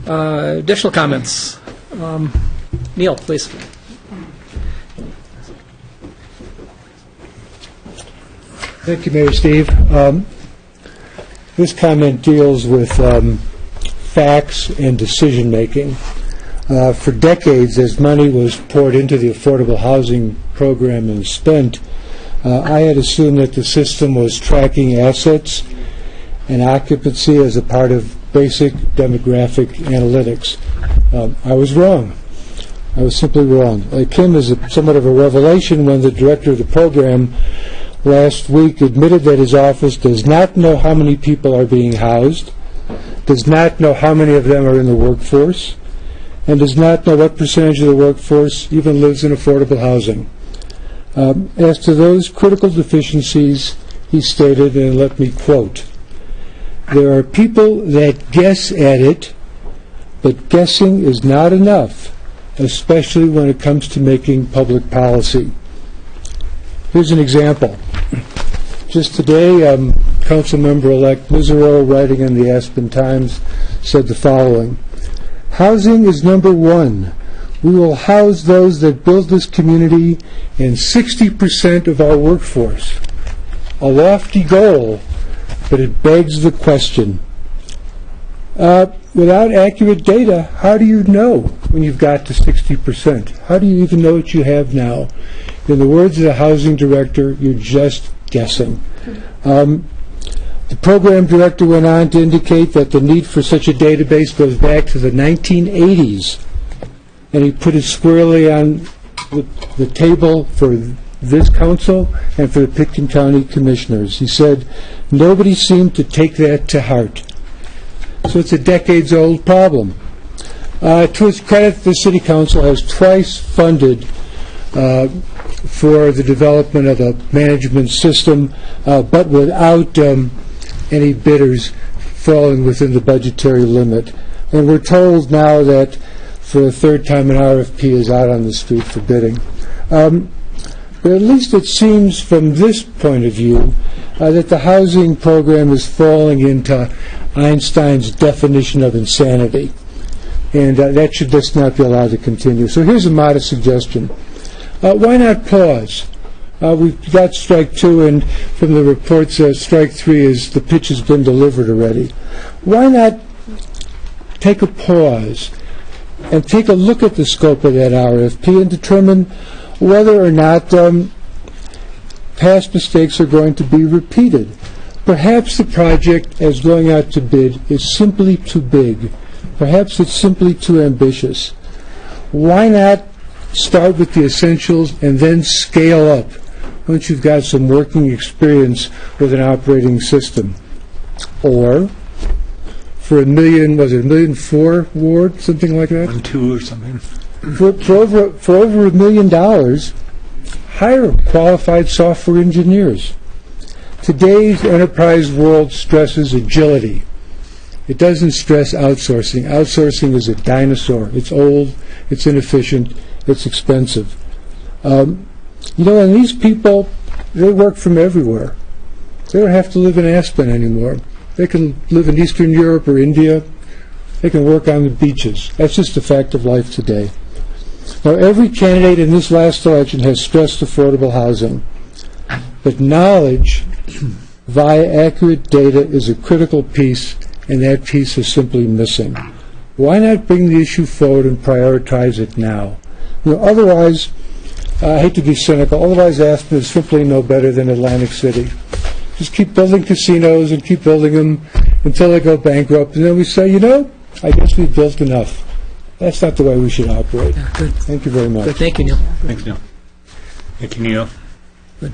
Additional comments? Neil, please. Thank you, Mayor Steve. This comment deals with facts and decision-making. For decades, as money was poured into the affordable housing program and spent, I had assumed that the system was tracking assets and occupancy as a part of basic demographic analytics. I was wrong. I was simply wrong. It came as somewhat of a revelation when the director of the program last week admitted that his office does not know how many people are being housed, does not know how many of them are in the workforce, and does not know what percentage of the workforce even lives in affordable housing. As to those critical deficiencies, he stated, and let me quote, "There are people that guess at it, but guessing is not enough, especially when it comes to making public policy." Here's an example. Just today, Councilmember-elect Miserow, writing in the Aspen Times, said the following: "Housing is number one. We will house those that build this community and 60% of our workforce." A lofty goal, but it begs the question. Without accurate data, how do you know when you've got to 60%? How do you even know what you have now? In the words of the housing director, you're just guessing. The program director went on to indicate that the need for such a database goes back to the 1980s, and he put it squarely on the table for this council and for the Pitkin County commissioners. He said, nobody seemed to take that to heart. So it's a decades-old problem. To its credit, the City Council has twice funded for the development of a management system, but without any bidders falling within the budgetary limit. And we're told now that for the third time an RFP is out on the street for bidding. But at least it seems from this point of view that the housing program is falling into Einstein's definition of insanity. And that should just not be allowed to continue. So here's a modest suggestion. Why not pause? We've got strike two, and from the reports, strike three is the pitch has been delivered already. Why not take a pause and take a look at the scope of that RFP and determine whether or not past mistakes are going to be repeated? Perhaps the project, as going out to bid, is simply too big. Perhaps it's simply too ambitious. Why not start with the essentials and then scale up once you've got some working experience with an operating system? Or for $1 million, was it $1.4 million, Ward, something like that? 1.2 or something. For over $1 million, hire qualified software engineers. Today's enterprise world stresses agility. It doesn't stress outsourcing. Outsourcing is a dinosaur. It's old, it's inefficient, it's expensive. And these people, they work from everywhere. They don't have to live in Aspen anymore. They can live in Eastern Europe or India. They can work on the beaches. That's just a fact of life today. Now, every candidate in this last election has stressed affordable housing. But knowledge via accurate data is a critical piece, and that piece is simply missing. Why not bring the issue forward and prioritize it now? Otherwise, I hate to be cynical, otherwise Aspen is simply no better than Atlantic City. Just keep building casinos and keep building them until they go bankrupt, and then we say, I guess we've built enough. That's not the way we should operate. Yeah, good. Thank you very much. Good. Thank you, Neil. Thanks, Neil. Thank you, Neil. Good.